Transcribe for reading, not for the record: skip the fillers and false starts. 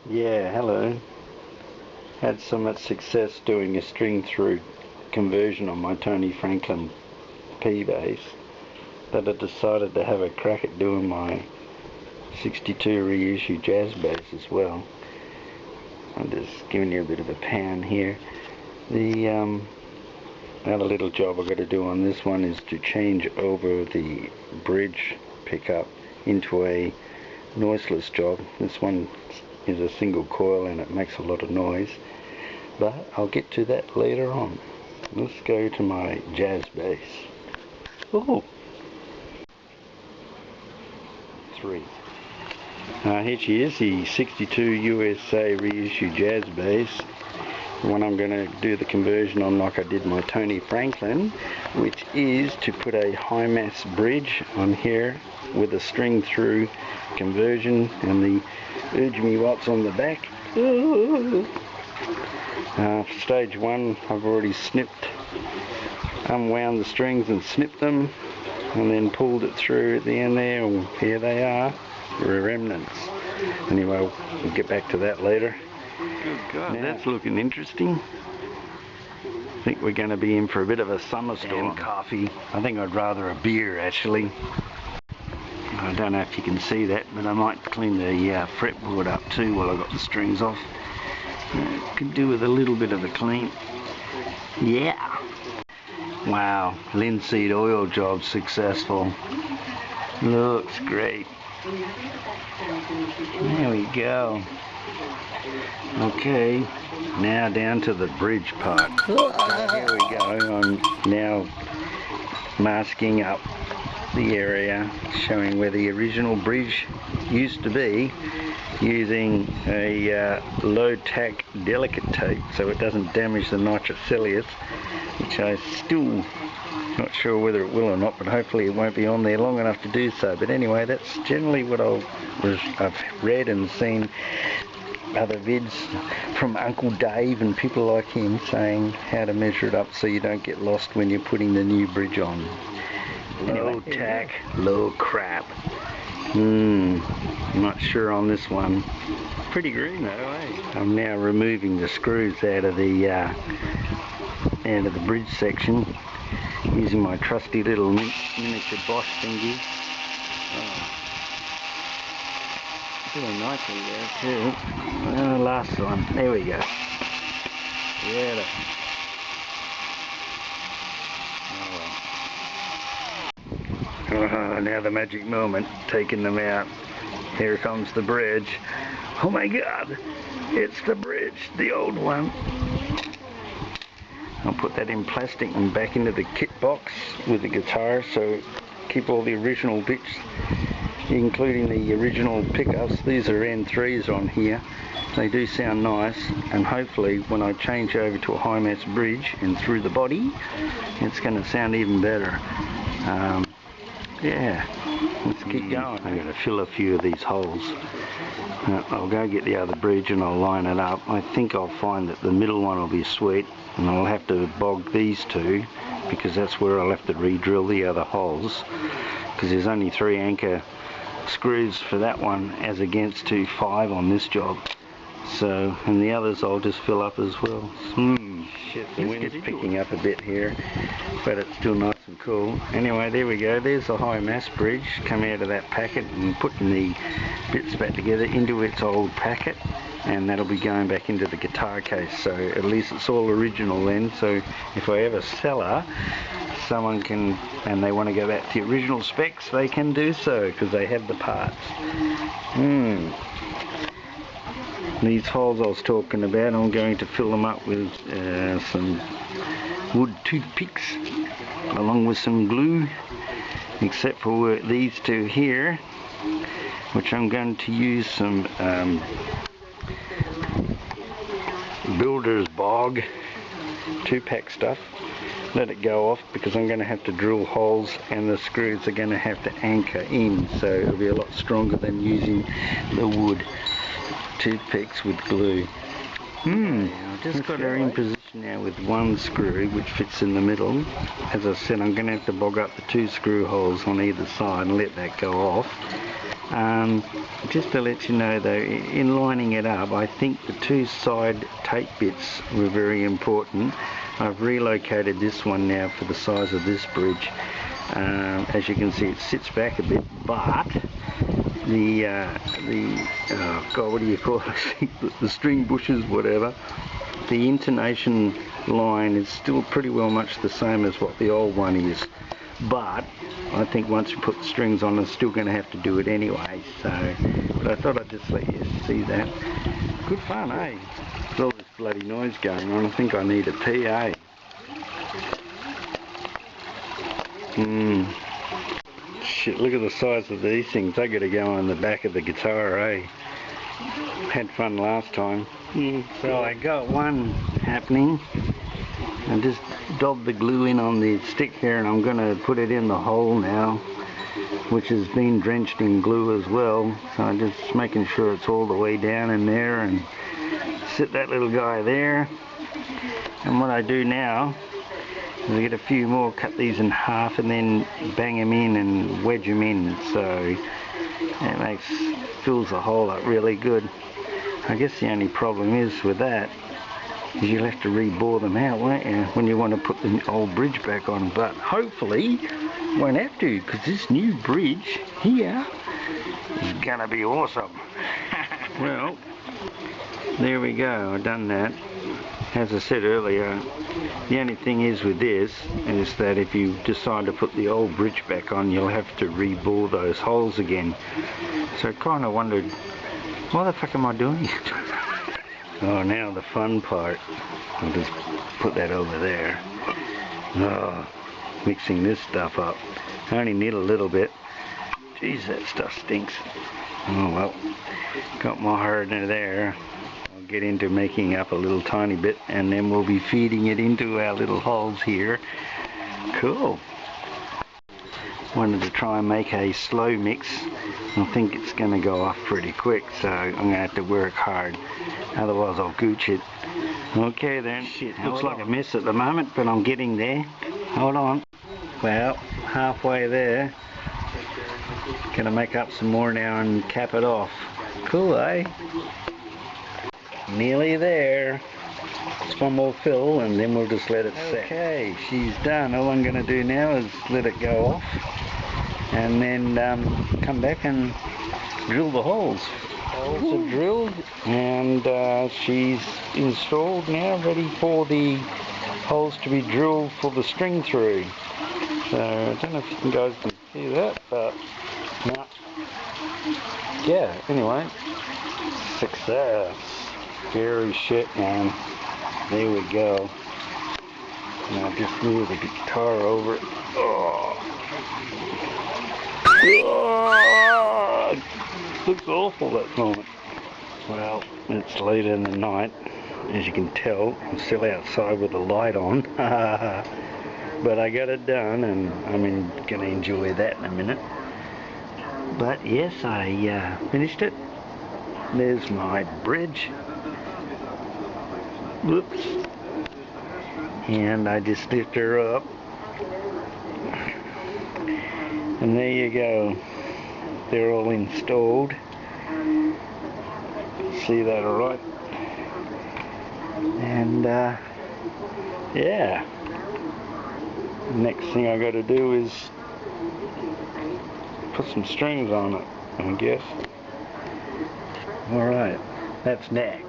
Yeah, hello. Had so much success doing a string through conversion on my Tony Franklin P bass that I decided to have a crack at doing my 62 reissue jazz bass as well. I'm just giving you a bit of a pan here. The other little job I've got to do on this one is to change over the bridge pickup into a noiseless job. This one is a single coil and it makes a lot of noise, but I'll get to that later on. Let's go to my jazz bass. Oh, 3. Here she is, the 62 USA reissue jazz bass. The one I'm going to do the conversion on like I did my Tony Franklin, which is to put a high mass bridge on here with a string through conversion and the urge me watts on the back. Stage 1 I've already unwound the strings and snipped them and then pulled it through at the end there, and here they are, remnants. Anyway, we'll get back to that later. Good God, now, that's looking interesting. I think we're going to be in for a bit of a summer storm. And coffee. I think I'd rather a beer actually. I don't know if you can see that, but I might clean the fretboard up too while I've got the strings off. Could do with a little bit of a clean. Yeah! Wow, linseed oil job successful. Looks great. There we go. Okay, now down to the bridge part. Here we go. I'm now masking up the area, showing where the original bridge used to be, using a low tack delicate tape so it doesn't damage the nitrocellulose, which I still not sure whether it will or not, but hopefully it won't be on there long enough to do so. But anyway, that's generally what I've read and seen other vids from Uncle Dave and people like him saying how to measure it up so you don't get lost when you're putting the new bridge on. Low tack, low crap. I'm not sure on this one. Pretty green though, eh? I'm now removing the screws out of the bridge section using my trusty little miniature Bosch thingy. Doing nicely there too. Last one. There we go. Yeah. Now the magic moment, taking them out. Here comes the bridge. Oh my God, it's the bridge, the old one. I'll put that in plastic and back into the kit box with the guitar, so keep all the original bits, including the original pickups. These are N3s on here. They do sound nice, and hopefully when I change over to a high mass bridge and through the body, it's going to sound even better. Yeah, let's keep going. I'm going to fill a few of these holes. I'll go get the other bridge and I'll line it up. I think I'll find that the middle one will be sweet, and I'll have to bog these two because that's where I'll have to re-drill the other holes, because there's only 3 anchor screws for that one as against 5 on this job. So, and the others I'll just fill up as well. Shit, the wind's picking up a bit here, but it's still nice and cool. Anyway, there we go. There's the high mass bridge coming out of that packet and putting the bits back together into its old packet, and that'll be going back into the guitar case. So at least it's all original then. So if I ever sell her, someone can, and they want to go back to the original specs, they can do so because they have the parts. These holes I was talking about, I'm going to fill them up with some wood toothpicks along with some glue, except for these two here, which I'm going to use some builder's bog 2-pack stuff. Let it go off because I'm going to have to drill holes and the screws are going to have to anchor in, so it'll be a lot stronger than using the wood toothpicks with glue. I've just got her in position now with one screw which fits in the middle. As I said, I'm going to have to bog up the 2 screw holes on either side and let that go off. Just to let you know though, in lining it up, I think the 2 side tape bits were very important. I've relocated this one now for the size of this bridge. As you can see, it sits back a bit, but God, what do you call it? The string bushes, whatever. The intonation line is still pretty well much the same as what the old one is, but I think once you put the strings on, it's still going to have to do it anyway. So, but I thought I'd just let you see that. Good fun, eh? With all this bloody noise going on, I think I need a tea, eh? Shit, look at the size of these things. They got to go on the back of the guitar, eh? Had fun last time. So I got one happening. I just daubed the glue in on the stick here, and I'm going to put it in the hole now, which has been drenched in glue as well. So I'm just making sure it's all the way down in there, and sit that little guy there. And what I do now is I get a few more, cut these in half, and then bang them in and wedge them in. So it fills the hole up really good. I guess the only problem is with that is you'll have to re-bore them out, won't you, when you want to put the old bridge back on. But hopefully won't have to, because this new bridge here is gonna be awesome. Well, there we go, I've done that. As I said earlier, the only thing is with this is that if you decide to put the old bridge back on, you'll have to re-bore those holes again. So I kind of wondered, what the fuck am I doing? Oh, now the fun part. I'll just put that over there. Oh, mixing this stuff up. I only need a little bit. Jeez, that stuff stinks. Oh well, got my hardener there. I'll get into making up a little tiny bit, and then we'll be feeding it into our little holes here. Cool. Wanted to try and make a slow mix. I think it's going to go off pretty quick, so I'm going to have to work hard, otherwise I'll gooch it. Okay then. Shit, looks like a mess at the moment, but I'm getting there. Hold on. Well, halfway there. Gonna make up some more now and cap it off. Cool, eh? Nearly there. Just one more fill and then we'll just let it set. Okay, she's done. All I'm gonna do now is let it go off, and then come back and drill the holes. Holes are drilled, and she's installed now, ready for the holes to be drilled for the string through. So I don't know if you guys can see that, but no. Yeah, anyway, success. Scary shit, man. There we go. And I just move the guitar over it. Oh. Oh. Looks awful at the moment. Well, it's late in the night. As you can tell, I'm still outside with the light on. But I got it done, and I'm going to enjoy that in a minute. But yes, I finished it. There's my bridge. Whoops. And I just lift her up. And there you go. They're all installed. See that alright? And yeah. Next thing I got to do is put some strings on it, I guess. Alright, that's next.